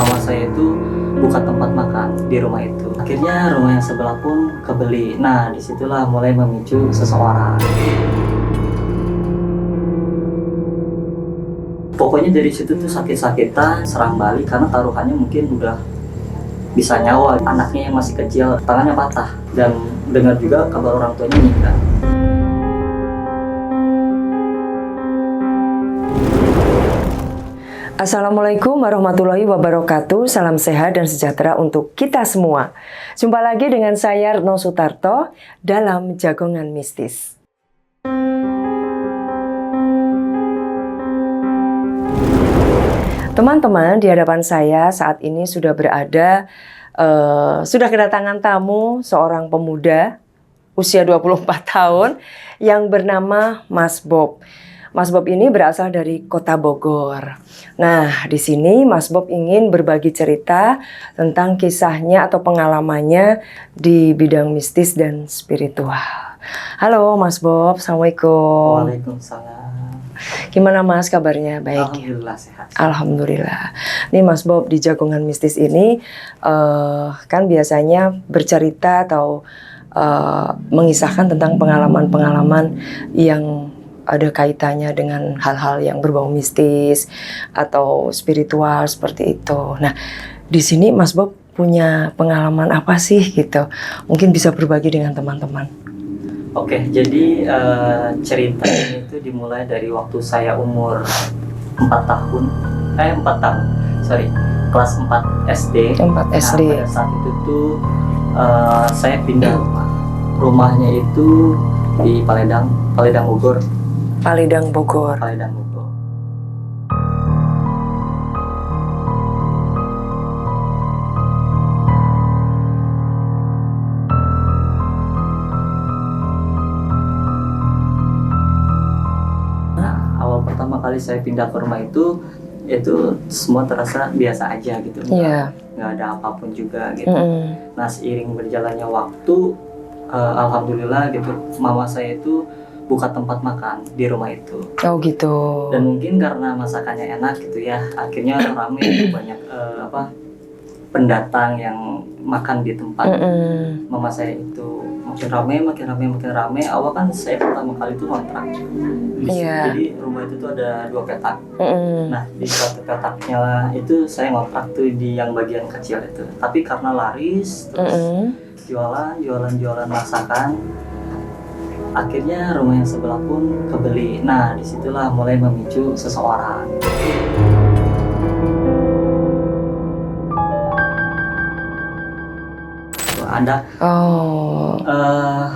mama saya itu buka tempat makan di rumah itu. Akhirnya rumah yang sebelah pun kebeli. Nah, disitulah mulai memicu seseorang. Pokoknya dari situ tuh sakit-sakitan, serang balik karena taruhannya mungkin udah bisa nyawa. Anaknya yang masih kecil, tangannya patah. Dan dengar juga kabar orang tuanya meninggal. Assalamualaikum warahmatullahi wabarakatuh. Salam sehat dan sejahtera untuk kita semua. Jumpa lagi dengan saya Retno Sutarto dalam Jagongan Mistis. Teman-teman, di hadapan saya saat ini sudah sudah kedatangan tamu, seorang pemuda usia 24 tahun yang bernama Mas Bob. Mas Bob ini berasal dari Kota Bogor. Nah, di sini Mas Bob ingin berbagi cerita tentang kisahnya atau pengalamannya di bidang mistis dan spiritual. Halo Mas Bob, Assalamualaikum. Waalaikumsalam. Gimana Mas kabarnya? Baik. Alhamdulillah sehat. Alhamdulillah. Nih Mas Bob, di Jagongan Mistis ini kan biasanya bercerita atau mengisahkan tentang pengalaman-pengalaman yang ada kaitannya dengan hal-hal yang berbau mistis atau spiritual seperti itu. Nah, di sini Mas Bob punya pengalaman apa sih gitu? Mungkin bisa berbagi dengan teman-teman. Oke, jadi cerita ini itu dimulai dari waktu saya umur 4 tahun. Kelas 4 SD. 4 SD. Nah, pada saat itu tuh saya pindah rumah. Rumahnya itu di Paledang Bogor. Paledang Bogor. Nah, awal pertama kali saya pindah ke rumah itu semua terasa biasa aja gitu. Iya. Nggak ada apapun juga gitu. Nah, seiring berjalannya waktu, alhamdulillah gitu, mama saya itu buka tempat makan di rumah itu. Oh gitu. Dan mungkin karena masakannya enak gitu ya, akhirnya ramai banyak pendatang yang makan di tempat mama saya itu. Makin ramai. Awal kan saya pertama kali itu kontrak. Jadi rumah itu tuh ada 2 petak. Nah, di satu petaknya lah itu saya ngontrak tuh di yang bagian kecil itu. Tapi karena laris terus jualan masakan, akhirnya rumah yang sebelah pun kebeli. Nah, disitulah mulai memicu seseorang. Ada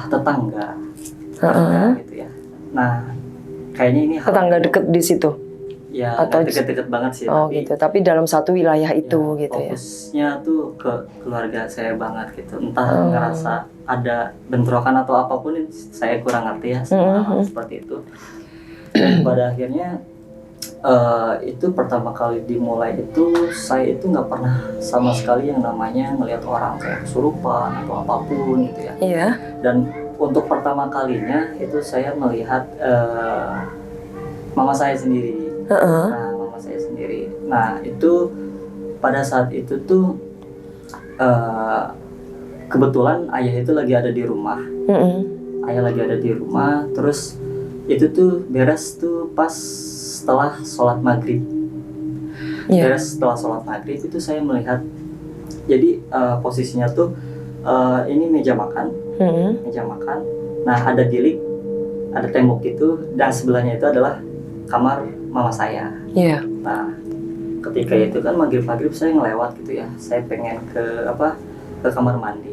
tetangga gitu ya. Nah, kayaknya ini tetangga deket di situ. Ya, atau deket-deket banget sih. Gitu. Tapi dalam satu wilayah itu gitu ya. Fokusnya tuh ke keluarga saya banget gitu. Entah ngerasa ada bentrokan atau apapun, saya kurang ngerti ya sama seperti itu. Dan pada akhirnya itu pertama kali dimulai itu saya itu nggak pernah sama sekali yang namanya ngelihat orang kayak kesurupan atau apapun gitu ya. Iya. Dan untuk pertama kalinya itu saya melihat mama saya sendiri. Nah, mama saya sendiri. Nah, itu pada saat itu tuh kebetulan ayah itu lagi ada di rumah. Ayah lagi ada di rumah, terus itu tuh beres tuh pas setelah sholat maghrib. Beres setelah sholat maghrib itu saya melihat, jadi posisinya tuh ini meja makan. Nah, ada bilik, ada tembok gitu, dan sebelahnya itu adalah kamar mama saya. Nah, ketika itu kan maghrib saya ngelewat gitu ya, saya pengen ke kamar mandi.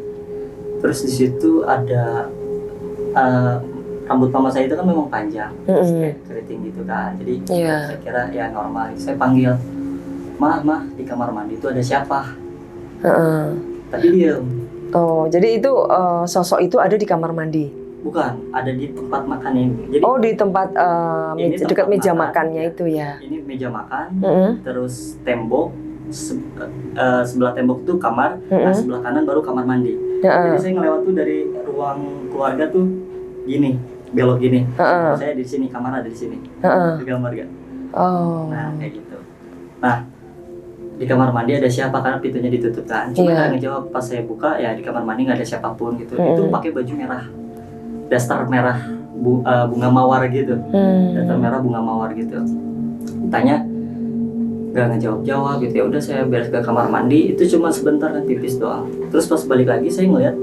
Terus di situ ada rambut mama saya itu kan memang panjang, kayak keriting gitu kan. Jadi saya kira ya normal. Saya panggil, mah di kamar mandi itu ada siapa? Tapi diem. Oh, jadi itu sosok itu ada di kamar mandi? Bukan, ada di tempat makan ini. Jadi, di tempat dekat meja makannya itu ya? Ini meja makan, terus tembok, sebelah tembok tuh kamar, nah sebelah kanan baru kamar mandi. Jadi saya ngelewat tuh dari ruang keluarga tuh gini, belok gini. Saya di sini, kamar ada di sini. Di gambar kan? Oh. Nah, kayak gitu. Nah, di kamar mandi ada siapa karena pintunya ditutup kan. Cuma Iya. nggak ngejawab. Pas saya buka ya di kamar mandi nggak ada siapapun gitu. Itu pakai baju merah, daster merah bunga mawar gitu, daster merah bunga mawar gitu. Tanya nggak ngejawab gitu. Ya udah saya beres ke kamar mandi, itu cuma sebentar kan, pipis doang. Terus pas balik lagi saya ngeliat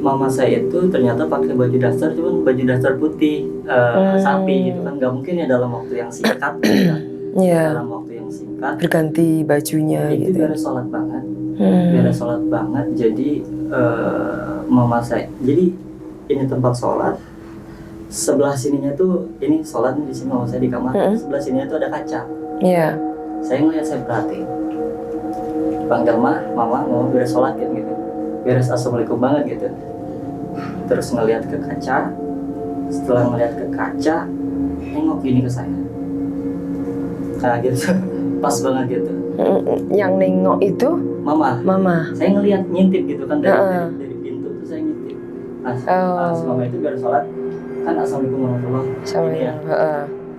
mama saya itu ternyata pakai baju daster, cuman baju daster putih sapi gitu kan. Nggak mungkin ya dalam waktu yang singkat gitu kan. Iya. Dalam waktu yang singkat Berganti bajunya itu gitu. beres sholat banget. Beres sholat banget. Jadi mama saya, jadi ini tempat sholat, sebelah sininya tuh ini sholat di sini, mama saya di kamar, sebelah sininya tuh ada kaca. Iya. Saya ngeliat, saya perhatiin, panggil mama mau beres sholat gitu, beres assalamualaikum banget gitu. Terus ngeliat ke kaca, setelah ngeliat ke kaca, nengok gini ke saya, kayak gitu. Pas banget gitu. Yang nengok itu Mama. Saya ngeliat, ngintip gitu kan dari pintu tuh saya ngintip. Si mama itu biar sholat kan assalamualaikum warahmatullahi wabarakatuh ya.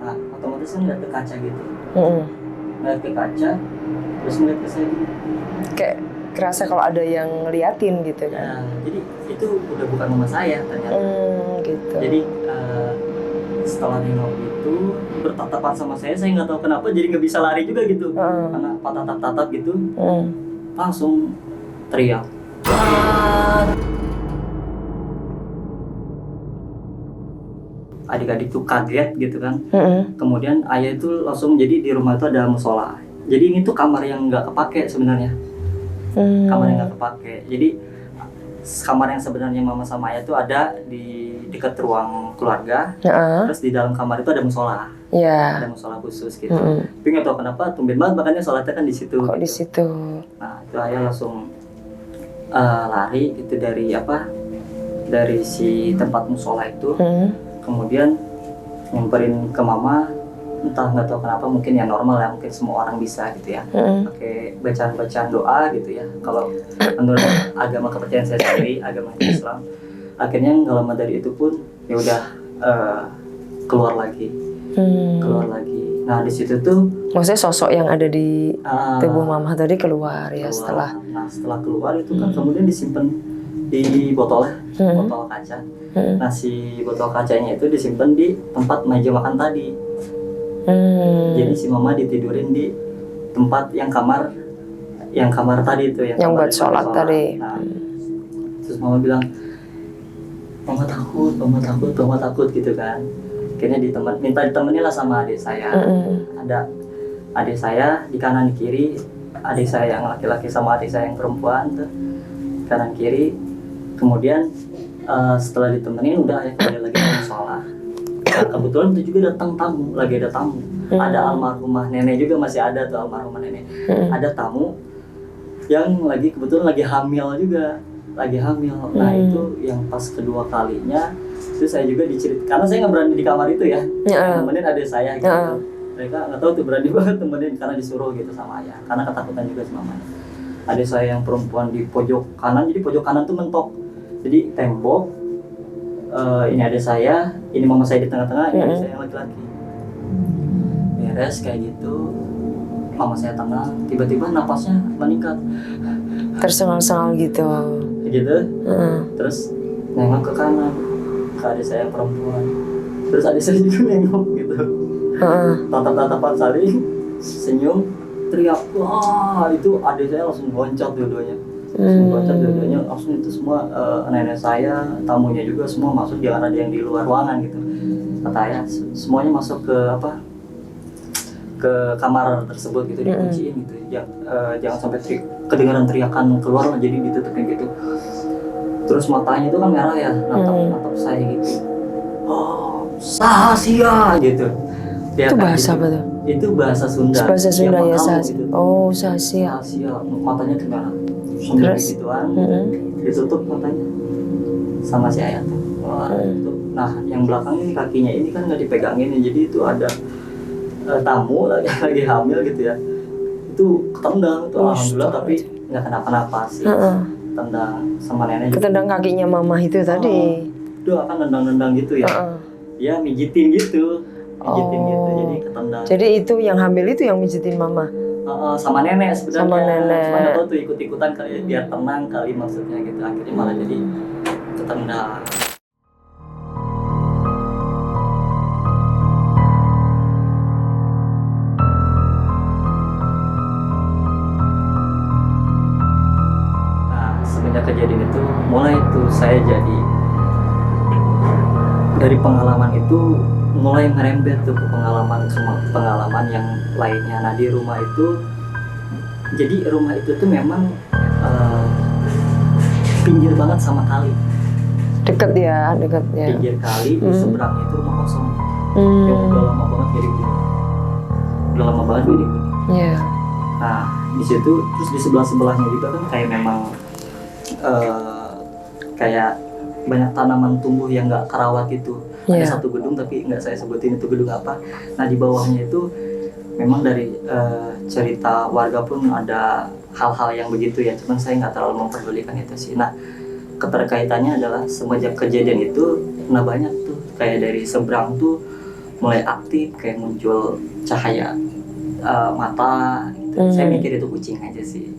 Nah, otomatis kan ngeliat ke kaca gitu. Ngeliat ke kaca, terus ngeliat ke saya gitu. Kayak kerasa kalau ada yang ngeliatin gitu kan. Nah, jadi itu udah bukan mama saya ternyata. Gitu. Jadi setelah nengok itu bertatapan sama saya nggak tahu kenapa jadi nggak bisa lari juga gitu. Karena tatap gitu, langsung teriak. Adik-adik tuh kaget gitu kan. Kemudian ayah itu langsung, jadi di rumah itu ada musola. Jadi ini tuh kamar yang nggak kepake sebenarnya. Kamar yang nggak kepake. Jadi kamar yang sebenarnya mama sama ayah tuh ada di dekat ruang keluarga. Terus di dalam kamar itu ada musola. Ada musola khusus gitu. Tapi nggak tahu kenapa tumben banget makanya sholatnya kan di situ. Kok gitu. di situ? Nah itu ayah langsung lari gitu dari si tempat musola itu. Kemudian nyamperin ke mama, entah nggak tahu kenapa, mungkin ya normal ya, mungkin semua orang bisa gitu ya, pakai bacaan doa gitu ya. Kalau menurut agama kepercayaan saya sendiri, agama Islam, akhirnya nggak lama dari itu pun ya udah keluar lagi. Nah di situ tuh, maksudnya sosok yang ada di tubuh mama tadi keluar ya setelah. Nah setelah keluar itu kan kemudian disimpan di botol kaca. Nah si botol kacanya itu disimpan di tempat meja makan tadi. Jadi si mama ditidurin di tempat yang kamar tadi itu, yang buat sholat tadi. Nah, terus mama bilang, mama takut gitu kan. Akhirnya minta ditemenin lah sama adik saya. Ada adik saya di kanan di kiri, adik saya yang laki-laki sama adik saya yang perempuan tuh kanan kiri. Kemudian setelah ditemenin udah ayah kembali lagi ke sholat. Nah, kebetulan itu juga lagi ada tamu. Ada almarhumah nenek juga, masih ada tuh almarhumah nenek. Ada tamu yang kebetulan lagi hamil juga. Nah itu yang pas kedua kalinya itu saya juga diceritakan, karena saya nggak berani di kamar itu ya. Temenin adik saya gitu. Mereka nggak tahu tuh, berani banget temenin karena disuruh gitu sama ayah, karena ketakutan juga sama mamanya. Adik saya yang perempuan di pojok kanan, jadi pojok kanan tuh mentok, jadi tembok. Ini adik saya, ini mama saya di tengah-tengah, ini adik saya yang laki-laki. Beres kayak gitu, mama saya tenang, tiba-tiba napasnya meningkat, tersengal-sengal gitu. Terus nengok ke kanan, ke adik saya yang perempuan. Terus adik saya juga nengok gitu. Tatap-tatapan saling, senyum, teriak, wah itu adik saya langsung loncat dua-duanya. Langsung itu semua nenek saya, tamunya juga semua masuk, jangan ada yang di luar ruangan gitu. Kata ayah, semuanya masuk ke kamar tersebut gitu, dikunciin gitu. Jangan sampai kedengaran teriakan keluar, jadi ditutupin gitu. Terus matanya itu kan merah ya, natap saya gitu. Oh, Sahasia gitu. Itu bahasa gitu. apa tuh? Itu bahasa Sunda. Bahasa Sunda ya, Sahasia. Gitu. Oh, Sahasia. Matanya tuh merah. Sambil gituan, ditutup matanya sama si ayah tuh. Nah, yang belakang ini kakinya ini kan nggak dipegangin, jadi itu ada tamu lagi hamil gitu ya. Itu ketendang tuh, alhamdulillah, tapi nggak kenapa-napa sih. Tendang sama nenek. Ketendang kakinya mama itu tadi. Itu akan nendang-nendang gitu ya. Ya mijitin gitu. Jadi ketendang. Jadi itu yang hamil itu yang mijitin mama. sama nenek sebenarnya. Sama nenek. Cuma nggak tahu tuh ikut-ikutan kali biar tenang kali maksudnya gitu. Akhirnya malah jadi ketendang. Nah semenjak kejadian itu mulai tuh saya jadi dari pengalaman itu mulai ngerembet tuh ke pengalaman yang lainnya. Nah di rumah itu, jadi rumah itu tuh memang pinggir banget sama kali. Deket ya. Pinggir kali, di seberangnya itu rumah kosong. Yang udah lama banget jadi gini. Iya. Nah di situ terus di sebelahnya juga kan kayak memang kayak banyak tanaman tumbuh yang nggak kerawat gitu. Ada satu gedung tapi nggak saya sebutin itu gedung apa. Nah di bawahnya itu memang dari cerita warga pun ada hal-hal yang begitu ya. Cuman saya nggak terlalu memperdulikan itu sih. Nah keterkaitannya adalah semenjak kejadian itu, nah banyak tuh kayak dari seberang tuh mulai aktif kayak muncul cahaya mata. Gitu. Saya mikir itu kucing aja sih.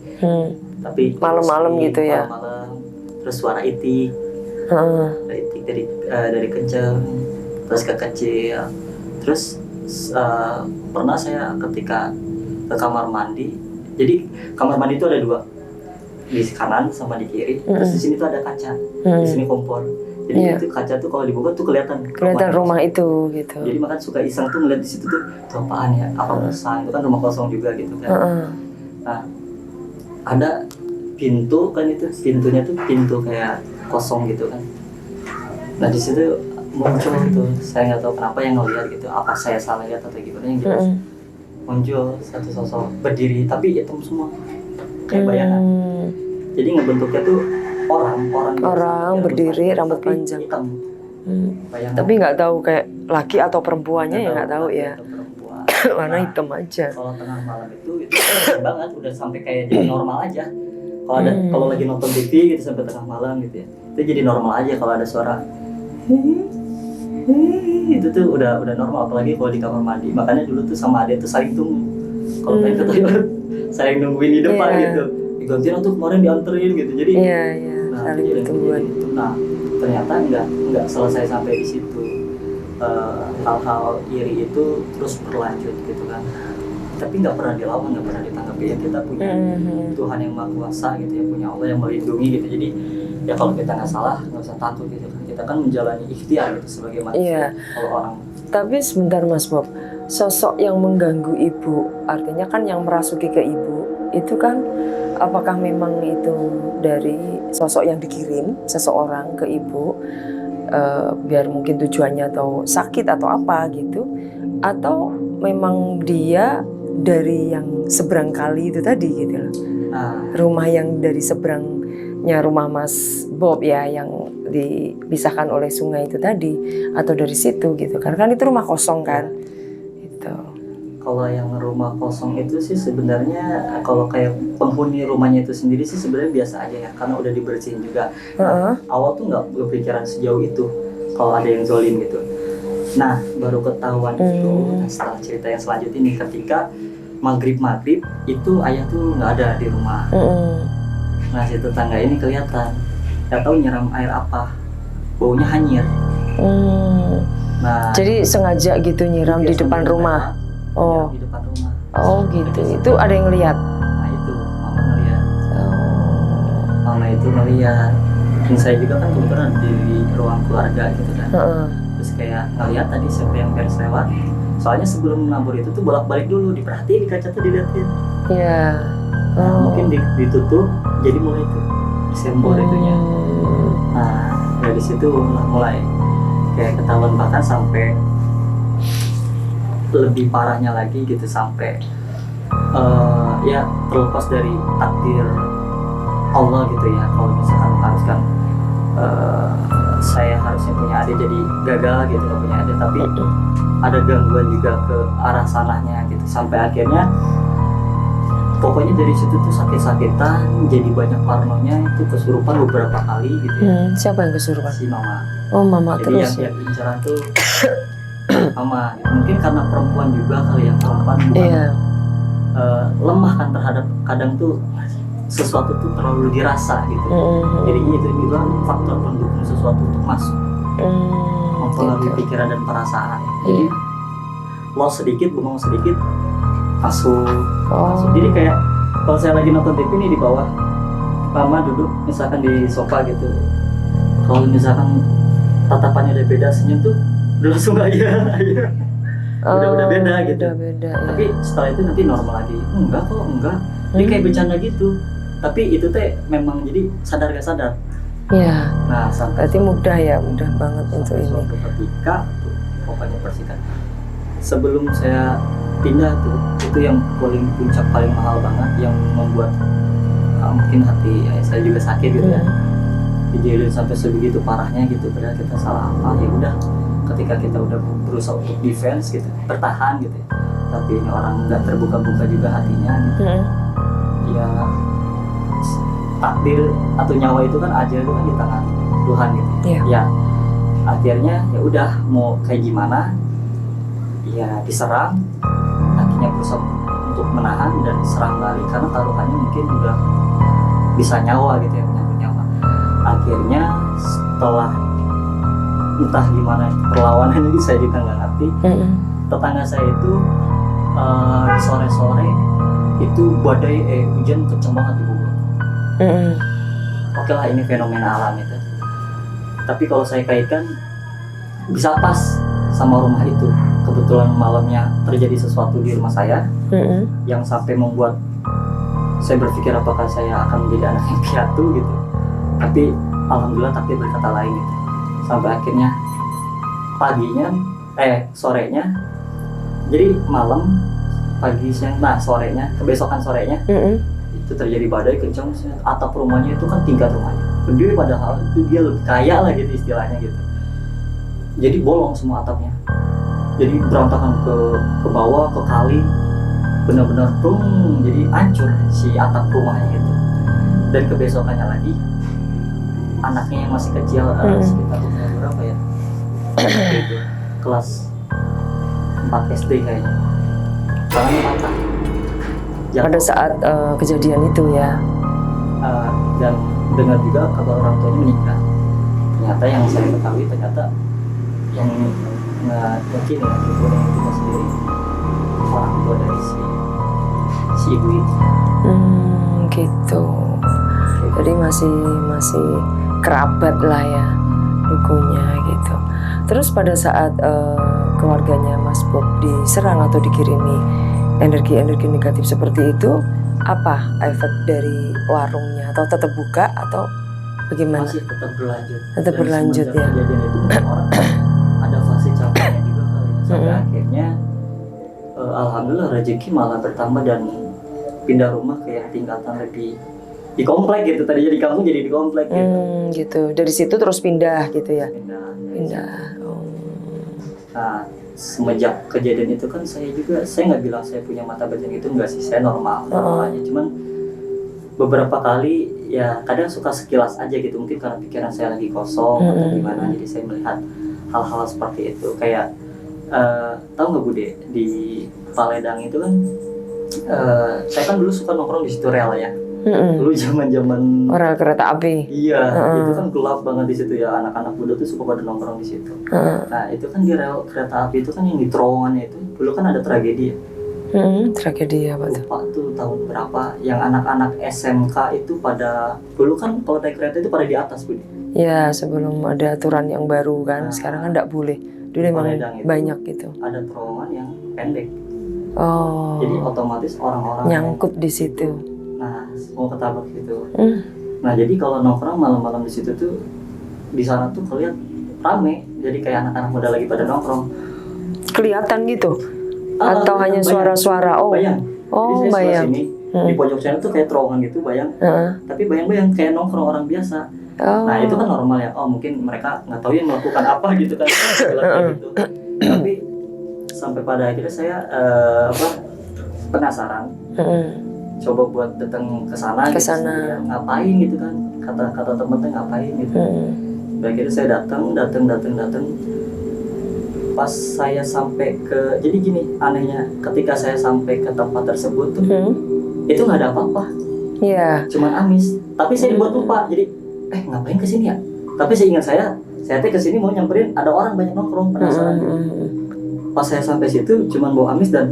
Tapi malam-malam gitu ya. Malam-malam. Terus suara itik. Dari kenceng terus ke kecil. Terus pernah saya ketika ke kamar mandi, jadi kamar mandi itu ada dua, di kanan sama di kiri. Terus di sini tuh ada kaca, di sini kompor. Jadi itu kaca tuh kalau dibuka tuh kelihatan rumah itu gitu. Jadi makan suka iseng tuh ngeliat di situ tuh apaan ya, apa besar itu kan rumah kosong juga gitu kan. Nah ada pintu kan, itu pintunya tuh pintu kayak kosong gitu kan. Nah di situ muncul tuh, saya nggak tahu kenapa yang ngeliat gitu, apa saya salah lihat atau gimana, yang jelas muncul satu sosok berdiri tapi hitam semua kayak bayangan. Jadi ngebentuknya tuh orang berdiri rambut panjang hitam. Tapi nggak tahu kayak laki atau perempuannya ya, nggak tahu ya. Warna hitam aja. Kalau tengah malam itu banget udah sampai kayak jadi normal aja. Kalau lagi nonton TV gitu sampai tengah malam gitu ya, itu jadi normal aja kalau ada suara itu tuh udah normal, apalagi kalau di kamar mandi. Makanya dulu tuh sama adek tuh saling tunggu kalau pengen ke toilet, saling nungguin di depan gitu. Digantiin tuh kemarin dianterin gitu. Jadi saling bertungguan. Nah ternyata nggak selesai sampai di situ. Hal-hal iri itu terus berlanjut gitu kan. Tapi nggak pernah dilawan, nggak pernah ditanggapi. Ya kita punya Tuhan yang Maha Kuasa gitu ya, punya Allah yang melindungi gitu. Jadi ya kalau kita nggak salah nggak usah takut gitu kan. Kita kan menjalani ikhtiar gitu sebagai manusia. Kalau orang. Tapi sebentar Mas Bob, sosok yang mengganggu ibu, artinya kan yang merasuki ke ibu itu kan, apakah memang itu dari sosok yang dikirim seseorang ke ibu, biar mungkin tujuannya atau sakit atau apa gitu, atau memang dia dari yang seberang kali itu tadi gitu loh. Rumah yang dari seberangnya rumah Mas Bob ya, yang dipisahkan oleh sungai itu tadi, atau dari situ gitu kan itu rumah kosong kan itu. Kalau yang rumah kosong itu sih sebenarnya kalau kayak penghuni rumahnya itu sendiri sih sebenarnya biasa aja ya, karena udah dibersihin juga. Awal tuh nggak berpikiran sejauh itu kalau ada yang zolim gitu. Nah baru ketahuan itu setelah cerita yang selanjutnya ini, ketika maghrib itu ayah tuh nggak ada di rumah. Nah si tetangga ini kelihatan, nggak tahu nyiram air apa, baunya hanyir. Nah jadi sengaja gitu nyiram di depan rumah. Di depan rumah. Oh gitu. Itu ada yang lihat. Nah itu mama ngeliat. Mama itu ngeliat. Dan saya juga kan kebetulan di ruang keluarga gitu kan. Terus kayak ngeliat tadi siapa yang beres lewat. Soalnya sebelum nabur itu tuh bolak-balik dulu, diperhatiin di kaca tuh diliatin. Nah, mungkin ditutup, jadi mulai itu disembor itunya. Nah dari situ mulai kayak ketahuan, bahkan sampai lebih parahnya lagi gitu, sampai ya terlepas dari takdir Allah gitu ya. Kalau misalkan mengharuskan saya harusnya punya adik jadi gagal gitu, gak punya adik, tapi ada gangguan juga ke arah sananya gitu, sampai akhirnya pokoknya dari situ tuh sakit-sakitan, jadi banyak parnonya, itu kesurupan beberapa kali gitu ya. Siapa yang kesurupan? Si mama. Oh mama. Jadi terus yang incaran tuh mama. Mungkin karena perempuan juga kali, yang perempuan bukan lemah kan terhadap kadang tuh sesuatu tuh terlalu dirasa gitu. Jadinya itu juga faktor pendukung sesuatu untuk masuk, mempengaruhi gitu. pikiran dan perasaan. Jadi loss sedikit, bengong sedikit, masuk. Jadi kayak kalau saya lagi nonton TV nih di bawah, mama duduk misalkan di sofa gitu, kalau misalkan tatapannya udah beda, senyum tuh udah langsung aja udah beda gitu. Udah beda, ya. Tapi setelah itu nanti normal lagi. Enggak. Dia kayak bercanda gitu. Tapi itu teh memang jadi sadar gak sadar. Iya. Nah, berarti mudah banget untuk ini. Suatu ketika tuh, pokoknya persikan. Sebelum saya pindah tuh, itu yang paling puncak, paling mahal banget, yang membuat mungkin hati saya juga sakit gitu ya. Dijadiin sampai sebegitu parahnya gitu, padahal kita salah apa, ya udah. Ketika kita udah berusaha untuk defense gitu, bertahan gitu ya, tapi ini orang nggak terbuka-buka juga hatinya gitu. Ya takdir atau nyawa itu kan ajal itu kan di tangan Tuhan gitu. Ya akhirnya ya udah mau kayak gimana ya diserang, akhirnya berusaha untuk menahan dan serang balik karena taruhannya mungkin udah bisa nyawa gitu ya, menyangkut nyawa. Akhirnya setelah entah gimana perlawanan ini saya juga nggak ngerti. Tetangga saya itu di sore-sore itu badai hujan kenceng banget di Bogor. Oke lah, ini fenomena alam itu. Tapi kalau saya kaitkan bisa pas sama rumah itu. Kebetulan malamnya terjadi sesuatu di rumah saya yang sampai membuat saya berpikir apakah saya akan menjadi anak yang piatu gitu. Tapi alhamdulillah takdir berkata lain gitu. Sampai akhirnya sorenya, jadi malam, pagi, siang, nah sorenya, kebesokan sorenya itu terjadi badai kencang. Atap rumahnya itu kan tingkat rumahnya gede, padahal itu dia lebih kaya lah gitu istilahnya gitu. Jadi bolong semua atapnya, jadi berantakan ke bawah, ke kali, benar-benar jadi hancur si atap rumahnya itu. Dan kebesokannya lagi anaknya yang masih kecil, sekitar umur berapa ya, kelas 4 SD kayaknya, tangannya patah pada saat kejadian itu ya. Dan dengar juga kabar orang tuanya meninggal. Ternyata yang saya ketahui ternyata yang mungkin ya ibu yang kita sendiri orang tua dari si ibu itu. Gitu. Jadi masih kerabat lah ya dukunya gitu. Terus pada saat keluarganya Mas Bob diserang atau dikirimi energi-energi negatif seperti itu, apa efek dari warungnya? Atau tetap buka atau bagaimana? Masih tetap berlanjut. Tetap berlanjut ya. Kejadian itu orang ada fase capeknya juga kali ya. Sampai akhirnya alhamdulillah rezeki malah bertambah dan pindah rumah ke yang tingkatan lebih di komplek gitu. Tadi jadi kampung jadi di komplek gitu. Gitu. Dari situ terus pindah gitu ya. Pindah. Nah, semenjak kejadian itu kan saya nggak bilang saya punya mata batin gitu, enggak sih, saya normal aja. Cuman beberapa kali ya kadang suka sekilas aja gitu, mungkin karena pikiran saya lagi kosong atau gimana, jadi saya melihat hal-hal seperti itu. Kayak tahu nggak Bude, di Paledang itu kan saya kan dulu suka nongkrong di situ rel ya. Dulu zaman rel kereta api. Iya, itu kan gelap banget di situ ya, anak-anak muda tuh suka pada nongkrong di situ. Nah itu kan di rel kereta api itu kan yang di terowongannya itu dulu kan ada tragedi ya. Tragedi apa tuh? Lupa tuh tahun berapa, yang anak-anak SMK itu pada dulu kan kalau naik kereta itu pada di atas Budi. Ya sebelum ada aturan yang baru kan, sekarang kan nggak boleh. Dulu memang banyak gitu. Ada terowongan yang pendek. Jadi otomatis orang-orang nyangkut di situ. Nah, mau ketabrak gitu. Nah, jadi kalau nongkrong malam-malam di situ tuh, di sana tuh kalian rame. Jadi kayak anak-anak muda lagi pada nongkrong. Kelihatan gitu? Atau hanya suara-suara? Bayang. Jadi saya bayang. sini, di pojok sana tuh kayak terowongan gitu, bayang. Tapi bayang-bayang kayak nongkrong orang biasa. Nah, itu kan normal ya. Mungkin mereka nggak tahu yang melakukan apa gitu kan. Gitu. Tapi sampai pada akhirnya saya penasaran. Coba buat datang ke sana gitu, ya, ngapain gitu kan, kata temen-temen ngapain gitu. Akhirnya saya datang pas saya sampai ke, jadi gini anehnya, ketika saya sampai ke tempat tersebut tuh itu nggak ada apa-apa, cuman amis, tapi saya dibuat lupa, jadi ngapain kesini ya, tapi seingat saya teh kesini mau nyamperin ada orang banyak nongkrong, penasaran. Pas saya sampai situ cuman bawa amis dan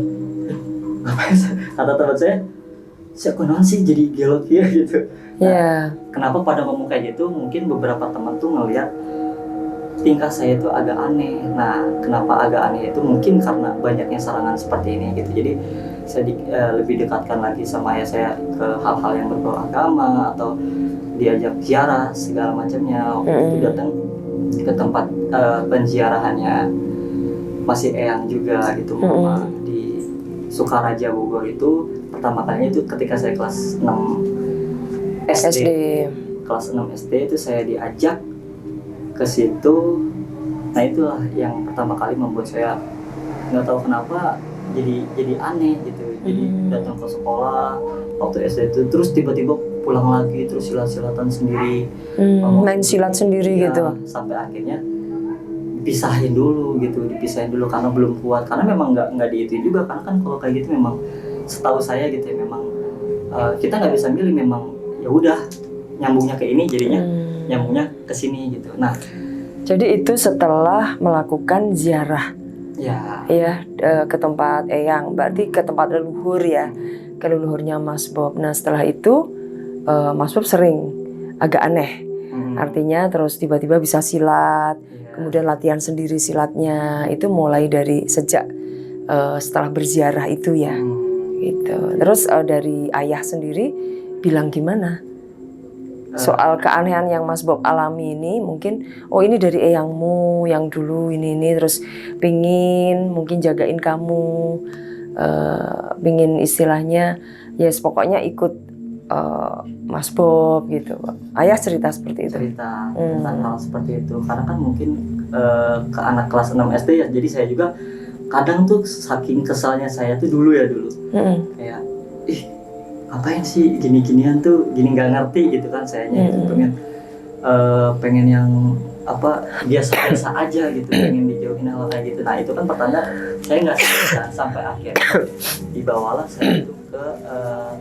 ngapain, kata teman saya kenapa sih jadi gelot ya gitu. Kenapa pada ngomong kayak gitu, mungkin beberapa teman tuh ngelihat tingkah saya itu agak aneh. Nah, kenapa agak aneh itu mungkin karena banyaknya serangan seperti ini gitu. Jadi saya lebih dekatkan lagi sama ayah saya ke hal-hal yang berbau agama atau diajak ziarah segala macamnya. Waktu itu datang ke tempat penziarahannya masih Eyang juga gitu, mama di Sukaraja Bogor itu. Pertama kalinya itu ketika saya kelas 6 SD. Kelas 6 SD itu saya diajak ke situ. Nah itulah yang pertama kali membuat saya nggak tahu kenapa jadi aneh gitu. Jadi datang ke sekolah waktu SD itu, terus tiba-tiba pulang lagi, terus silat-silatan sendiri, main silat sendiri gitu. Sampai akhirnya dipisahin dulu karena belum kuat, karena memang nggak di itu juga, karena kan kalau kayak gitu memang setahu saya gitu ya, memang kita nggak bisa milih, memang ya udah nyambungnya ke ini jadinya nyambungnya ke sini gitu. Nah, jadi itu setelah melakukan ziarah ke tempat Eyang, berarti ke tempat leluhur ya, ke leluhurnya Mas Bob. Nah setelah itu Mas Bob sering agak aneh, artinya terus tiba-tiba bisa silat, kemudian latihan sendiri silatnya itu mulai dari sejak setelah berziarah itu ya, gitu. Terus dari ayah sendiri bilang gimana soal keanehan yang Mas Bob alami ini? Mungkin ini dari eyangmu yang dulu ini terus pingin mungkin jagain kamu, pingin istilahnya pokoknya ikut Mas Bob gitu. Ayah cerita seperti itu. Cerita tentang hal seperti itu, karena kan mungkin ke anak kelas 6 SD ya, jadi saya juga kadang tuh saking kesalnya saya tuh dulu kayak ngapain sih gini-ginian tuh, gini nggak ngerti gitu kan sayanya, gitu pengen yang biasa-biasa aja gitu, pengen dijauhin hal kayak gitu. Nah itu kan pertanda saya nggak sadar, sampai akhirnya dibawalah saya itu ke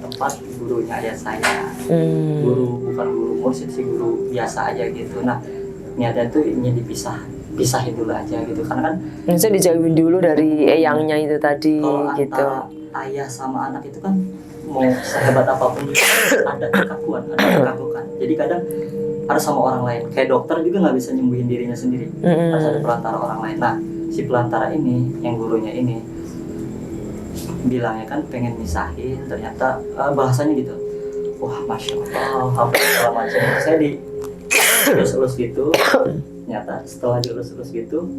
tempat gurunya ayah saya, bukan guru mursyid sih, guru biasa aja gitu. Nah niatnya tuh ingin dipisahin dulu aja gitu, karena kan saya dijauhin dulu dari eyangnya itu tadi gitu. Antara ayah sama anak itu kan mau sehebat apapun ada kekakuan. Jadi kadang harus sama orang lain. Kayak dokter juga nggak bisa nyembuhin dirinya sendiri, harus ada pelantara orang lain. Nah si pelantara ini, yang gurunya ini bilangnya kan pengen misahin, ternyata bahasanya gitu, wah masya Allah, apa segala macam. Saya dielus-elus gitu. Ternyata setelah dielus-elus gitu,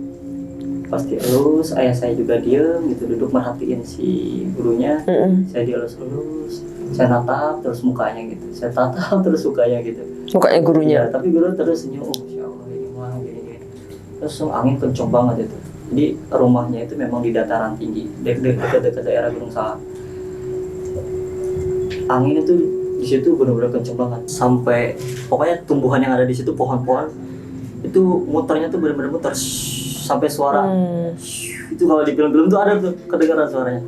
pasti elus, ayah saya juga diem gitu, duduk merhatiin si gurunya. Saya dielus-elus, saya tatap terus mukanya gitu, saya tatap terus mukanya gitu, mukanya gurunya. Tapi guru terus senyum, masya Allah ini mah gini. Terus angin kenceng banget itu. Jadi rumahnya itu memang di dataran tinggi, dekat daerah Gunung Salak. Angin itu di situ benar-benar kenceng banget, sampai pokoknya tumbuhan yang ada di situ, pohon-pohon itu muternya tuh benar-benar muter sampai suara itu kalau di film-film tuh ada tuh kedengaran suaranya.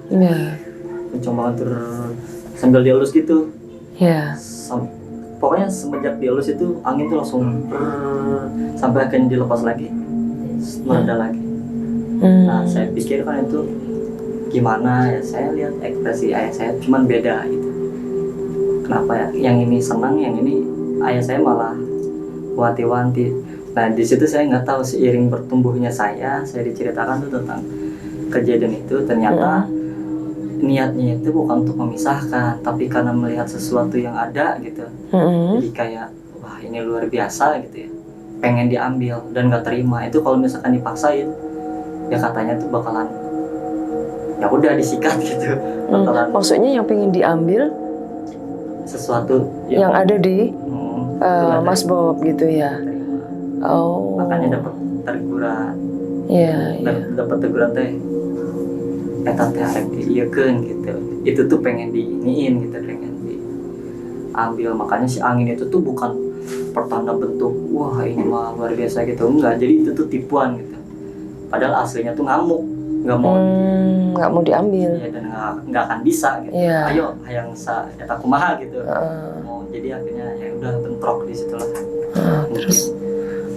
Kenceng banget tuh, sambil dielus gitu. Pokoknya semenjak dielus itu angin tuh langsung sampai akhirnya dilepas lagi, mereda lagi. Nah saya pikir kan itu gimana ya, saya lihat ekspresi ayah saya cuman beda gitu. Kenapa ya, yang ini senang, yang ini ayah saya malah wanti-wanti. Nah di situ saya nggak tahu, seiring bertumbuhnya saya diceritakan tuh tentang kejadian itu, ternyata niatnya itu bukan untuk memisahkan, tapi karena melihat sesuatu yang ada gitu. Jadi kayak wah ini luar biasa gitu ya, pengen diambil dan nggak terima. Itu kalau misalkan dipaksain ya katanya tuh bakalan ya udah disikat gitu. Maksudnya yang pengen diambil sesuatu yang ada di Mas Bob gitu ya. Makanya dapat teguran. Dapat teguran teh eta teh arek dieukeun gitu. Itu tuh pengen diiniin gitu, pengen diambil. Makanya si angin itu tuh bukan pertanda bentuk wah ini mah luar biasa gitu, enggak. Jadi itu tuh tipuan gitu. padahal aslinya tuh ngamuk, nggak mau diambil. Ya, dan nggak akan bisa gitu. Ayo yang eta kumaha gitu. Mau jadi akhirnya ya udah bentrok di situ lah. Terus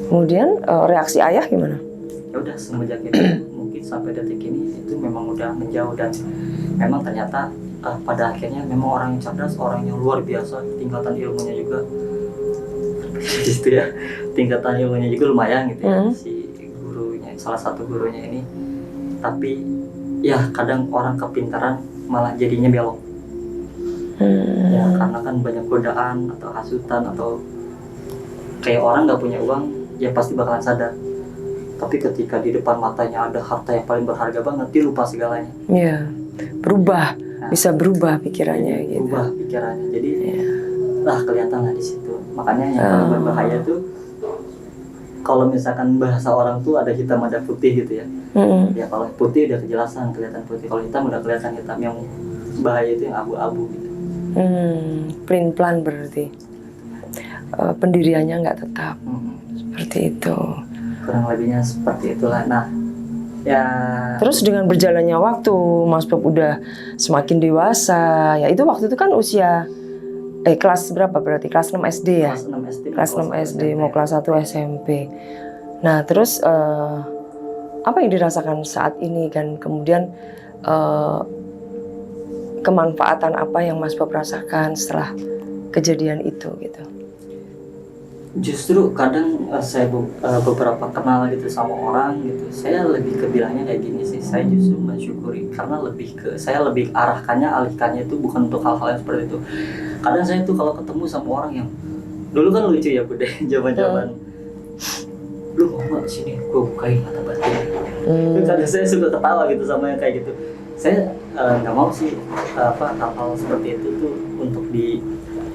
kemudian reaksi ayah gimana? Ya udah semenjak itu mungkin sampai detik ini itu memang udah menjauh, dan memang ternyata pada akhirnya memang orang yang cerdas, orang yang luar biasa, tingkatan ilmunya juga gitu ya, tingkatan ilmunya juga lumayan gitu ya, si gurunya, salah satu gurunya ini. Tapi ya kadang orang kepintaran malah jadinya belok. Ya karena kan banyak godaan atau hasutan, atau kayak orang nggak punya uang ya pasti bakalan sadar. Tapi ketika di depan matanya ada harta yang paling berharga banget, dia lupa segalanya. Iya, berubah, bisa berubah pikirannya gitu. Berubah pikirannya, jadi lah kelihatan lah di situ. Makanya yang paling berbahaya tuh kalau misalkan bahasa orang tuh ada hitam ada putih gitu ya. Ya kalau putih udah kejelasan kelihatan putih, kalau hitam udah kelihatan hitam. Yang bahaya itu yang abu-abu gitu. Plain plan berarti. Pendiriannya nggak tetap. Seperti itu. Kurang lebihnya seperti itulah. Nah, ya. Terus dengan berjalannya waktu, Mas Bob udah semakin dewasa. Ya itu waktu itu kan usia kelas berapa berarti? Kelas 6 SD ya? Kelas 6 SD. Kelas 6 SD, mau kelas 1 SMP. Nah, terus apa yang dirasakan saat ini, kan kemudian kemanfaatan apa yang Mas Bob rasakan setelah kejadian itu gitu? Justru kadang saya beberapa kenal gitu sama orang gitu, saya lebih kebilangnya kayak gini sih, saya justru mensyukuri karena saya lebih alihkannya itu bukan untuk hal-hal yang seperti itu. Kadang saya tuh kalau ketemu sama orang yang dulu kan lucu ya Bude, zaman-zaman lu mau nggak sini gue bukain mata batin. Kadang saya suka ketawa gitu sama yang kayak gitu. Saya nggak mau sih hal-hal seperti itu tuh untuk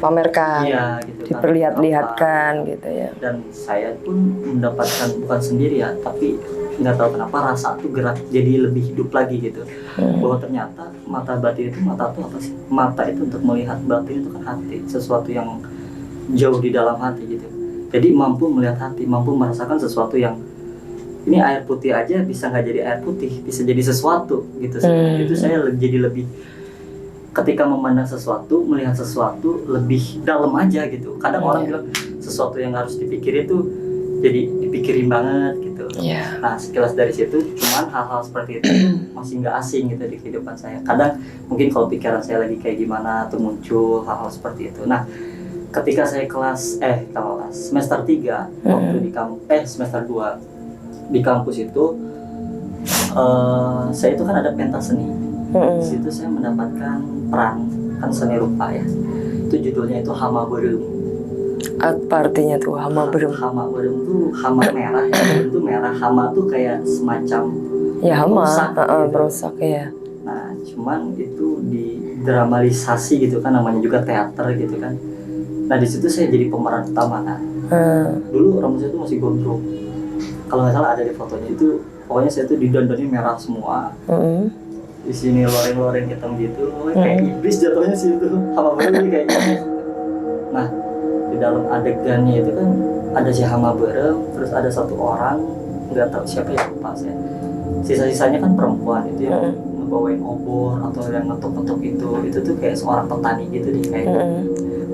pamerkan, iya, gitu, diperlihat-lihatkan gitu ya. Dan saya pun mendapatkan, bukan sendiri ya, tapi nggak tahu kenapa rasa tuh gerak jadi lebih hidup lagi gitu. Bahwa ternyata mata batin itu, mata itu apa sih? Mata itu untuk melihat, batin itu kan hati, sesuatu yang jauh di dalam hati gitu. Jadi mampu melihat hati, mampu merasakan sesuatu yang ini air putih aja bisa nggak jadi air putih, bisa jadi sesuatu gitu. Itu saya jadi lebih, ketika memandang sesuatu, melihat sesuatu lebih dalam aja gitu. Kadang orang bilang sesuatu yang harus dipikirin tuh jadi dipikirin banget gitu. Nah sekilas dari situ, cuman hal-hal seperti itu masih nggak asing gitu di kehidupan saya. Kadang mungkin kalau pikiran saya lagi kayak gimana tuh muncul hal-hal seperti itu. Nah ketika saya semester 3 waktu di semester 2 di kampus itu, saya itu kan ada pentas seni. Di situ saya mendapatkan peran, kan seni rupa ya. Itu judulnya itu Hama Beureum. Apa artinya tuh Hama Beureum? Hama Beureum tuh hama merah ya. Itu merah, hama tuh kayak semacam hama perusak gitu. Ya. Nah cuman itu didramatisasi gitu kan, namanya juga teater gitu kan. Nah di situ saya jadi pemeran utama. Nah dulu rambut saya tuh masih gondrong, kalau nggak salah ada di fotonya itu. Pokoknya saya tuh didondonin merah semua. Di sini loreng-loreng hitam gitu, kayak iblis jatuhnya sih itu, Hama Beureum kayak iblis. Nah di dalam adegannya itu kan ada si Hama Beureum, terus ada satu orang nggak tahu siapa ya, lupa saya. Sisa-sisanya kan perempuan itu yang ngebawain obor atau yang ngetuk-ngetuk itu tuh kayak seorang petani gitu deh,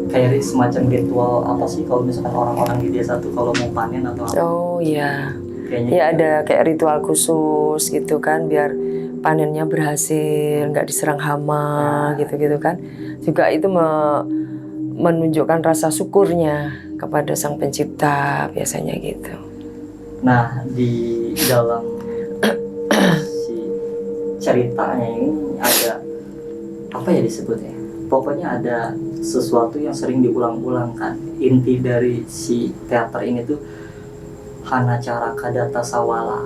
kayak semacam ritual apa sih kalau misalkan orang-orang di desa tuh kalau mau panen atau apa. Oh iya. Kayaknya ya ada kayak ritual khusus gitu kan, biar panennya berhasil, nggak diserang hama gitu-gitu kan. Juga itu menunjukkan rasa syukurnya kepada Sang Pencipta biasanya gitu. Nah di dalam si ceritanya ini ada apa ya disebutnya? Pokoknya ada sesuatu yang sering diulang-ulang kan. Inti dari si teater ini tuh Hana Caraka Data Sawala.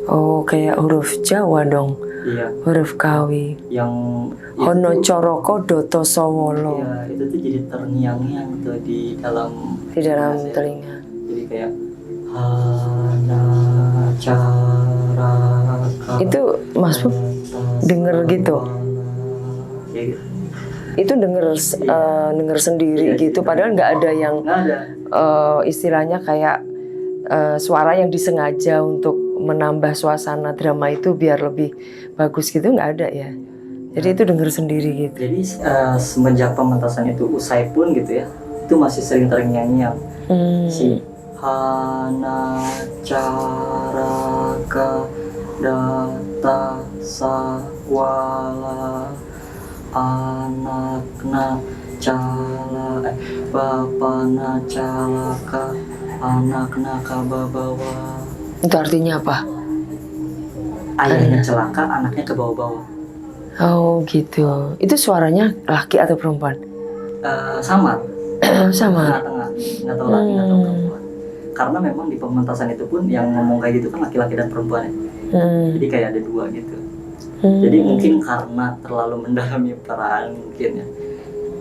Oh, kayak huruf Jawa dong. Iya. Huruf Kawi. Yang Hono Coroko Doto Sawolo. Iya, itu tuh jadi terngiang-ngiang tuh di dalam telinga. Jadi kayak Hana Caraka. Itu Mas Bob denger gitu. Ya gitu. Itu denger sendiri gitu, padahal nggak ada yang istilahnya kayak suara yang disengaja untuk menambah suasana drama itu biar lebih bagus gitu nggak ada ya. Jadi itu denger sendiri gitu. Jadi semenjak pementasan itu usai pun gitu ya, itu masih sering terngiang-ngiang si Hana Caraka Data Sawala Anakna Cala Bapana Calaka Anakna Kababawa. Itu artinya apa? Ayahnya celaka, anaknya ke bawah-bawah. Oh gitu. Itu suaranya laki atau perempuan? Sama. Sama. Tengah-tengah, nggak tahu laki nggak tahu perempuan. Karena memang di pementasan itu pun yang ngomong kayak gitu kan laki-laki dan perempuan ya. Jadi kayak ada dua gitu. Jadi mungkin karena terlalu mendalami peran mungkin ya.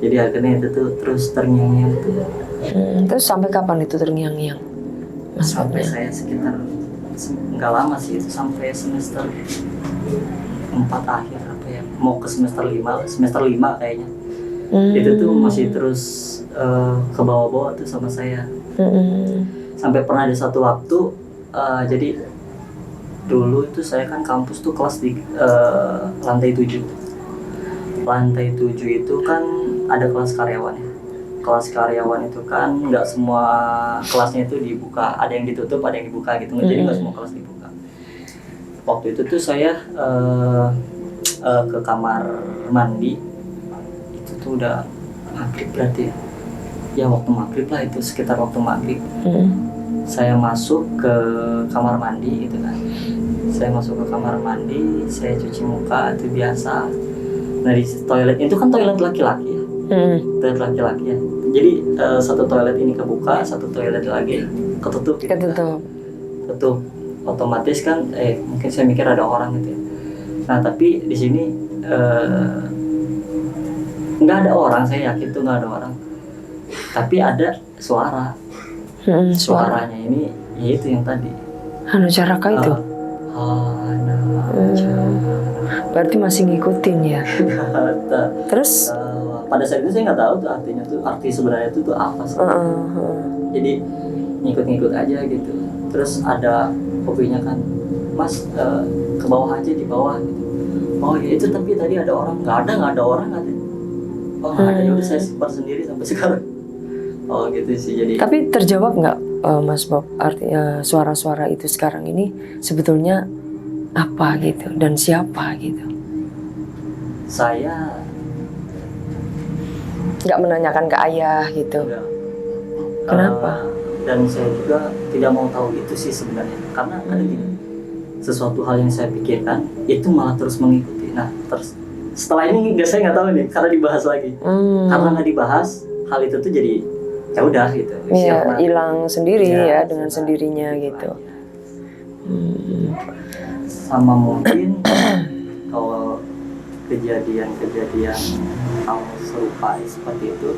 Jadi akhirnya itu tuh terus terngiang-ngiang tuh. Terus sampai kapan itu terngiang-ngiang? Sampai saya sekitar nggak lama sih, itu sampai semester 4 akhir apa ya, mau ke semester 5 kayaknya. Itu tuh masih terus ke bawah-bawah tuh sama saya. Sampai pernah ada satu waktu, jadi dulu itu saya kan kampus tuh kelas di lantai 7. Lantai 7 itu kan ada kelas karyawan ya. Kelas karyawan itu kan nggak semua kelasnya itu dibuka, ada yang ditutup, ada yang dibuka gitu. Jadi nggak semua kelas dibuka. Waktu itu tuh saya ke kamar mandi, itu tuh udah maghrib berarti ya. Ya waktu maghrib lah, itu sekitar waktu maghrib. Saya masuk ke kamar mandi gitu kan. Saya masuk ke kamar mandi, saya cuci muka, itu biasa. Nah di toilet itu kan toilet laki-laki ya. Toilet laki-laki ya. Jadi satu toilet ini kebuka, satu toilet lagi ketutup gitu kan. Ketutup. Otomatis kan mungkin saya mikir ada orang gitu ya. Nah tapi di sini nggak ada orang, saya yakin tuh nggak ada orang. Tapi ada suara. Suaranya ini ya itu yang tadi. Hana Caraka itu? Hana Caraka. Berarti masih ngikutin ya? Terus? Pada saat itu saya nggak tahu tuh artinya tuh, arti sebenarnya itu tuh apa sih. Jadi ngikut-ngikut aja gitu. Terus ada kopinya kan, Mas ke bawah aja, di bawah gitu. Oh ya itu, tapi tadi ada orang. Nggak ada orang ada. Oh nggak ada, yaudah saya simpan sendiri sampai sekarang. Oh gitu sih. Jadi tapi terjawab nggak Mas Bob, artinya suara-suara itu sekarang ini sebetulnya apa gitu dan siapa gitu? Saya nggak menanyakan ke ayah gitu. Enggak. Kenapa? Dan saya juga tidak mau tahu itu sih sebenarnya, karena ada gini, sesuatu hal yang saya pikirkan itu malah terus mengikuti. Nah terus setelah ini saya nggak tahu nih, karena dibahas lagi. Karena nggak dibahas, hal itu tuh jadi ya udah gitu. Iya, hilang sendiri ya dengan sendirinya gitu. Sama mungkin kalau kejadian-kejadian hal serupa seperti itu,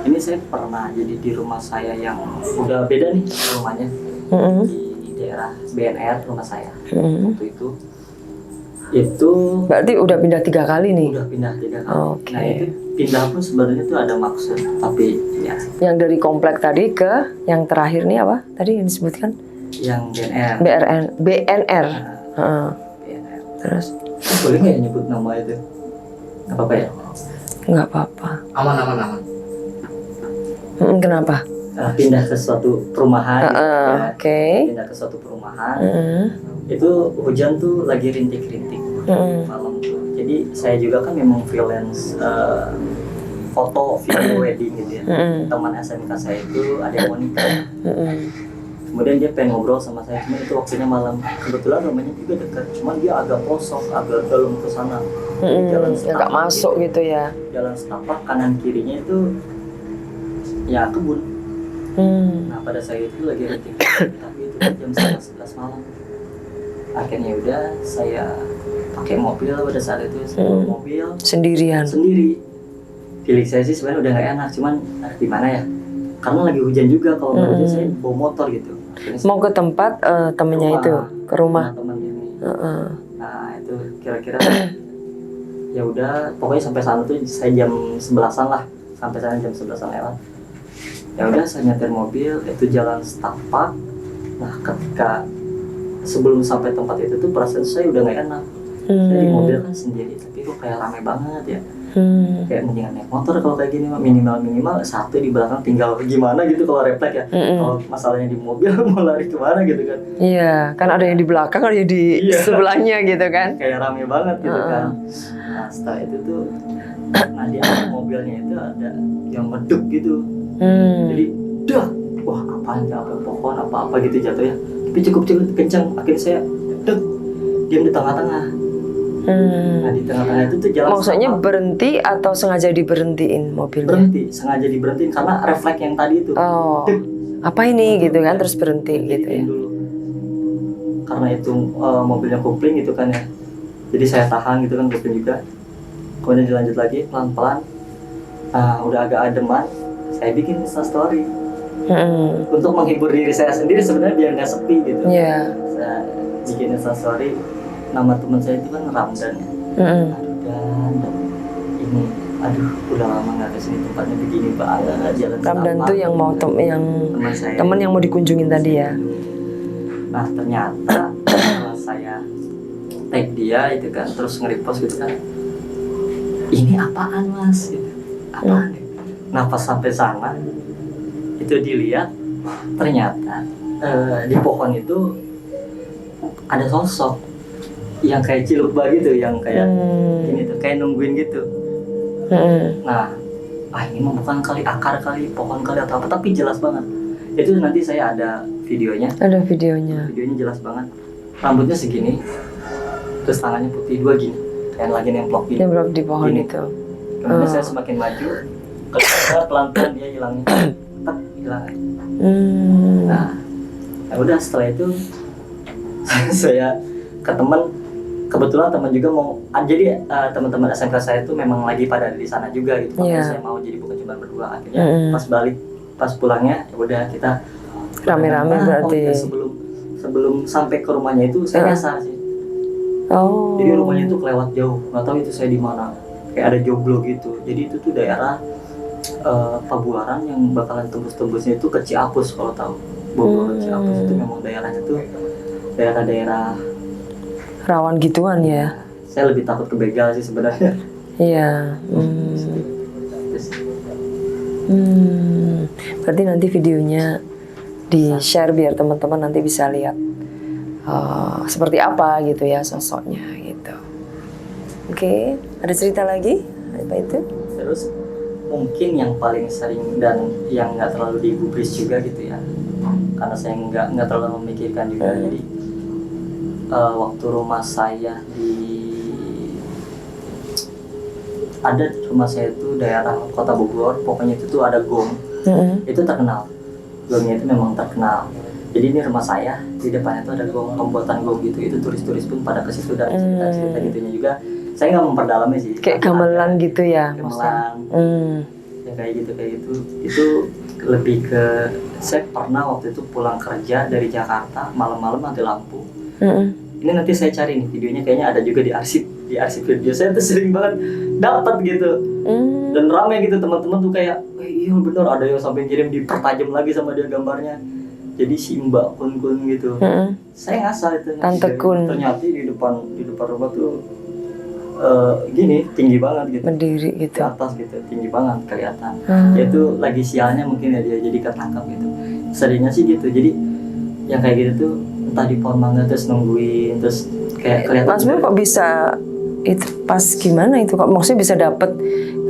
ini saya pernah jadi di rumah saya yang udah beda nih rumahnya, di daerah BNR rumah saya. Waktu itu berarti udah pindah 3 kali nih? Udah pindah 3 kali. Okay. Nah itu pindah pun sebenarnya itu ada maksud, tapi ya. Yang dari komplek tadi ke yang terakhir nih apa tadi yang disebutkan? Yang BNR. BNR. BNR. Terus? Boleh nggak nyebut nama itu? Nggak apa-apa ya? Nggak apa-apa. Aman. Kenapa? Pindah ke suatu perumahan. Oke. Pindah ke suatu perumahan. Itu hujan tuh lagi rintik-rintik malam tuh. Jadi saya juga kan memang freelance foto video wedding gitu ya. Teman SMK saya itu ada yang mau nikah. Kemudian dia pengen ngobrol sama saya, cuma itu waktunya malam. Kebetulan rumahnya juga dekat, cuma dia agak pelosok, agak dalam ke sana. Jalan agak masuk gitu ya. Jalan setapak, kanan kirinya itu ya kebun. Nah pada saat itu lagi rintik, tapi itu jam 11 malam. Akhirnya udah saya pakai mobil pada saat itu, mobil sendiri. Feeling saya sih sebenarnya udah nggak enak, cuman gimana ya? Karena lagi hujan juga, kalau nggak hujan saya bawa motor gitu. Mau ke tempat temennya itu, ke rumah temen ini. Nah itu kira-kira ya udah, pokoknya sampai sana tuh saya jam 11-an lah, sampai sana jam 11-an lewat. Ya udah saya nyetir mobil, itu jalan setapak. Nah ketika sebelum sampai tempat itu tuh perasaan saya udah nggak enak. Jadi mobil kan sendiri, tapi kok kayak rame banget ya. Kayak mendingan naik motor kalau kayak gini, minimal satu di belakang, tinggal gimana gitu kalau refleks ya. Kalau masalahnya di mobil mau lari kemana gitu kan. Iya, kan ada yang di belakang, ada yang di sebelahnya gitu kan. Kayak rame banget gitu kan. Nah setelah itu tuh, nah di atas mobilnya itu ada yang meduk gitu. Jadi dah, wah apaan ya, apa pohon apa gitu jatuh ya. Tapi cukup kencang, akhirnya saya diam di tengah-tengah. Nah di tengah-tengah itu tuh jalan. Maksudnya berhenti atau sengaja diberhentiin mobilnya? Berhenti, sengaja diberhentiin karena refleks yang tadi itu. Oh, apa ini gitu kan, terus berhenti gitu ya. Dulu. Karena itu mobilnya kopling gitu kan ya. Jadi saya tahan gitu kan, kopling juga. Kemudian dilanjut lagi pelan-pelan. Nah udah agak ademan, saya bikin Instastory. Untuk menghibur diri saya sendiri sebenarnya biar nggak sepi gitu. Saya bikin Instastory. Nama teman saya itu kan Ramdan ya. Dan ini, udah lama nggak kesini, tempatnya begini banget, jalan Ramdan tuh yang mau teman yang mau dikunjungin tadi ya. Nah ternyata setelah saya tag dia itu kan, terus nge-repost gitu kan, ini apaan mas? Gitu. Apaan? Nah pas sampai sana itu dilihat, ternyata di pohon itu ada sosok yang kayak cilukba gitu, yang kayak gini tuh, kayak nungguin gitu. Nah, ini mah bukan kali akar kali, pohon kali atau apa, tapi jelas banget. Itu nanti saya ada videonya. Ada videonya. Videonya jelas banget. Rambutnya segini, terus tangannya putih dua gini, kayak lagi nemplok gini. Nemplok di pohon gini. Itu. Kemudian saya semakin maju, kalau pelan-pelan dia hilangnya, tetap hilang. Nah, ya udah setelah itu saya ke teman. Kebetulan teman juga mau, jadi teman-teman SMK saya itu memang lagi pada di sana juga gitu. Makanya saya mau, jadi bukan cuma berdua. Akhirnya pas pulangnya ya udah kita rame-rame berarti. Sebelum sampai ke rumahnya itu saya nyasar sih. Jadi rumahnya itu kelewat jauh. Nggak tahu itu saya di mana. Kayak ada joglo gitu. Jadi itu tuh daerah Pabuaran yang bakalan tembus-tembusnya itu ke Ciapus kalau tahu. Bogor Ciapus itu memang daerahnya tuh daerah-daerah rawan gituan ya. Saya lebih takut ke begal sih sebenarnya. Iya. Berarti nanti videonya di-share biar teman-teman nanti bisa lihat seperti apa gitu ya sosoknya gitu. Oke, ada cerita lagi? Apa itu? Terus mungkin yang paling sering dan yang nggak terlalu digubris juga gitu ya, karena saya nggak terlalu memikirkan juga. Jadi waktu rumah saya ada rumah saya itu daerah Kota Bogor, pokoknya itu tuh ada gong. Itu terkenal, gongnya itu memang terkenal. Jadi ini rumah saya, di depannya tuh ada gong, pembuatan gong gitu. Itu turis-turis pun pada ke situ dan cerita gitunya juga. Saya nggak memperdalamnya sih. Kayak gamelan gitu ya. Gamelan. Ya kayak gitu. Itu lebih ke, saya pernah waktu itu pulang kerja dari Jakarta malam-malam mati lampu. Ini nanti saya cari nih videonya, kayaknya ada juga di arsip video saya tuh sering banget dapat gitu. Dan ramai gitu, teman-teman tuh kayak iya bener, ada yang sampai kirim dipertajam lagi sama dia gambarnya, jadi si Mbak Kun gitu. Saya ngasal itu Tante Kun, ternyata di depan rumah tuh gini tinggi banget gitu, berdiri gitu di atas gitu, tinggi banget kelihatan. Ya itu lagi sialnya mungkin ya dia, jadi ketangkap gitu. Seringnya sih gitu. Jadi yang kayak gitu tuh entah di pohon mangga terus nungguin, terus kayak kelihatan. Mas Bro kok bisa itu pas gimana itu, kok maksudnya bisa dapet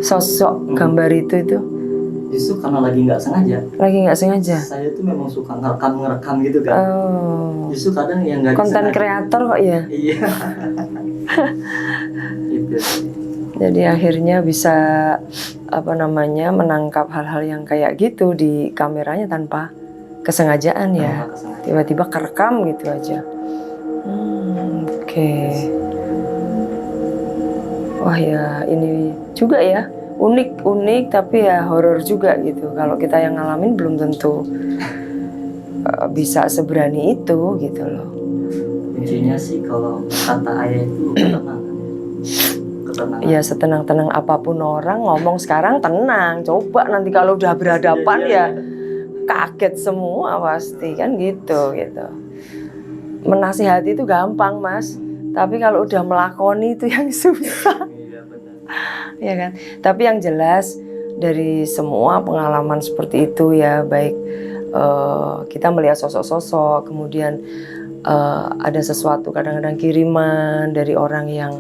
sosok gambar itu? Justru karena lagi nggak sengaja. Saya tuh memang suka ngerekam gitu kan. Justru kadang yang nggak konten kreator kok ya. Iya. Gitu. Jadi akhirnya bisa menangkap hal-hal yang kayak gitu di kameranya tanpa kesengajaan ya. Tiba-tiba kerekam gitu aja. Oke. Wah ya, ini juga ya unik tapi ya horor juga gitu. Kalau kita yang ngalamin belum tentu bisa seberani itu gitu loh. Intinya sih kalau kata ayah itu ketenangan. Ya setenang-tenang apapun orang ngomong sekarang tenang. Coba nanti kalau udah berhadapan ya kaget semua pasti kan gitu. menasihati itu gampang Mas, tapi kalau udah melakoni itu yang susah. Iya benar. Ya kan. Tapi yang jelas dari semua pengalaman seperti itu ya, baik kita melihat sosok-sosok, kemudian ada sesuatu kadang-kadang kiriman dari orang yang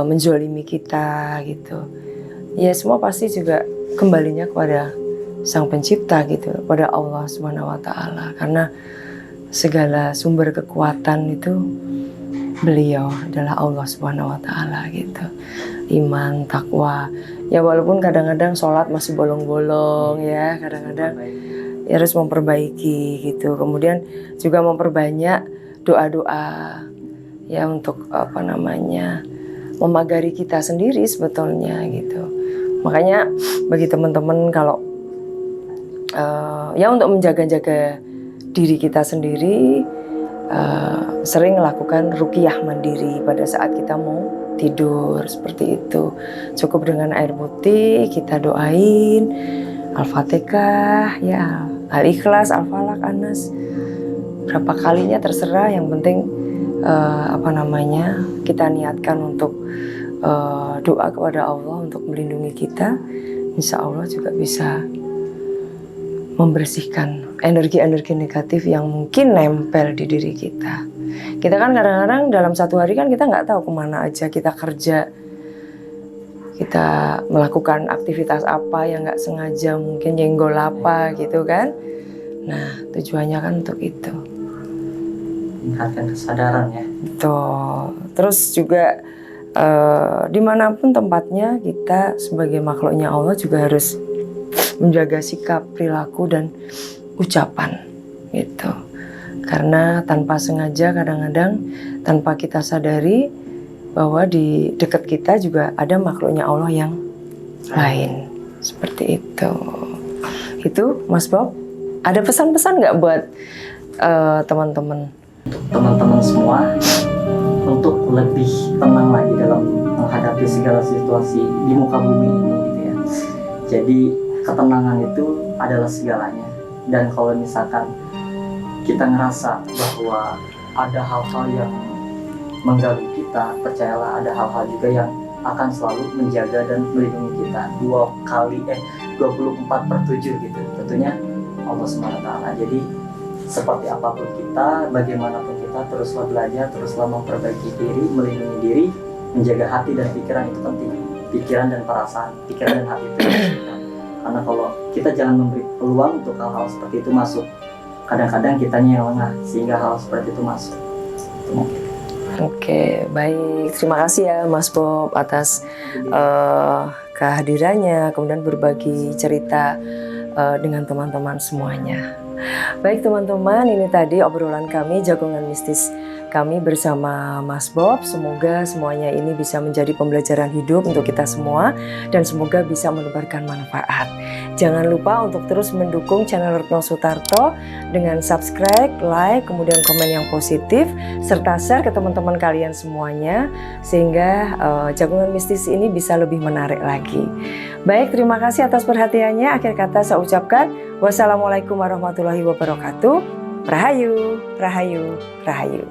menzolimi kita gitu. Ya semua pasti juga kembalinya kepada Sang Pencipta gitu, pada Allah Subhanahu wa taala. Karena segala sumber kekuatan itu beliau adalah Allah Subhanahu wa taala gitu. Iman, takwa. Ya walaupun kadang-kadang sholat masih bolong-bolong ya, kadang-kadang ya harus memperbaiki gitu. Kemudian juga memperbanyak doa-doa ya untuk memagari kita sendiri sebetulnya gitu. Makanya bagi teman-teman kalau ya untuk menjaga-jaga diri kita sendiri, sering melakukan ruqyah mandiri pada saat kita mau tidur seperti itu. Cukup dengan air putih kita doain Al-Fatihah ya, Al-Ikhlas, Al-Falaq, An-Nas. Berapa kalinya terserah, yang penting kita niatkan untuk doa kepada Allah untuk melindungi kita. Insya Allah juga bisa membersihkan energi-energi negatif yang mungkin nempel di diri kita. Kita kan kadang-kadang dalam satu hari kan kita nggak tahu kemana aja kita kerja, kita melakukan aktivitas apa yang nggak sengaja, mungkin nyenggol apa gitu kan. Nah tujuannya kan untuk itu. Meningkatkan kesadaran ya. Betul. Terus juga dimanapun tempatnya, kita sebagai makhluknya Allah juga harus menjaga sikap, perilaku, dan ucapan gitu. Karena tanpa sengaja kadang-kadang tanpa kita sadari bahwa di dekat kita juga ada makhluknya Allah yang lain. Seperti itu. Itu Mas Bob, ada pesan-pesan nggak buat teman-teman? Untuk teman-teman semua, untuk lebih tenang lagi dalam menghadapi segala situasi di muka bumi ini gitu ya. Jadi ketenangan itu adalah segalanya. Dan kalau misalkan kita ngerasa bahwa ada hal-hal yang mengganggu kita, percayalah ada hal-hal juga yang akan selalu menjaga dan melindungi kita 24/7 gitu. Tentunya Allah SWT. Jadi seperti apapun kita, bagaimanapun kita, teruslah belajar, teruslah memperbaiki diri, melindungi diri, menjaga hati dan pikiran itu penting. Pikiran dan perasaan, pikiran dan hati itu penting. Karena kalau kita jangan memberi peluang untuk hal-hal seperti itu masuk, kadang-kadang kitanya yang lengah sehingga hal seperti itu masuk. Itu mungkin. Oke, baik. Terima kasih ya Mas Bob atas kehadirannya, kemudian berbagi cerita dengan teman-teman semuanya. Baik teman-teman, ini tadi obrolan kami, Jagongan Mistis kami bersama Mas Bob. Semoga semuanya ini bisa menjadi pembelajaran hidup untuk kita semua dan semoga bisa menebarkan manfaat. Jangan lupa untuk terus mendukung channel Retno Sutarto dengan subscribe, like, kemudian komen yang positif serta share ke teman-teman kalian semuanya sehingga Jagongan Mistis ini bisa lebih menarik lagi. Baik, terima kasih atas perhatiannya. Akhir kata saya ucapkan wassalamualaikum warahmatullahi wabarakatuh. Rahayu, rahayu, rahayu.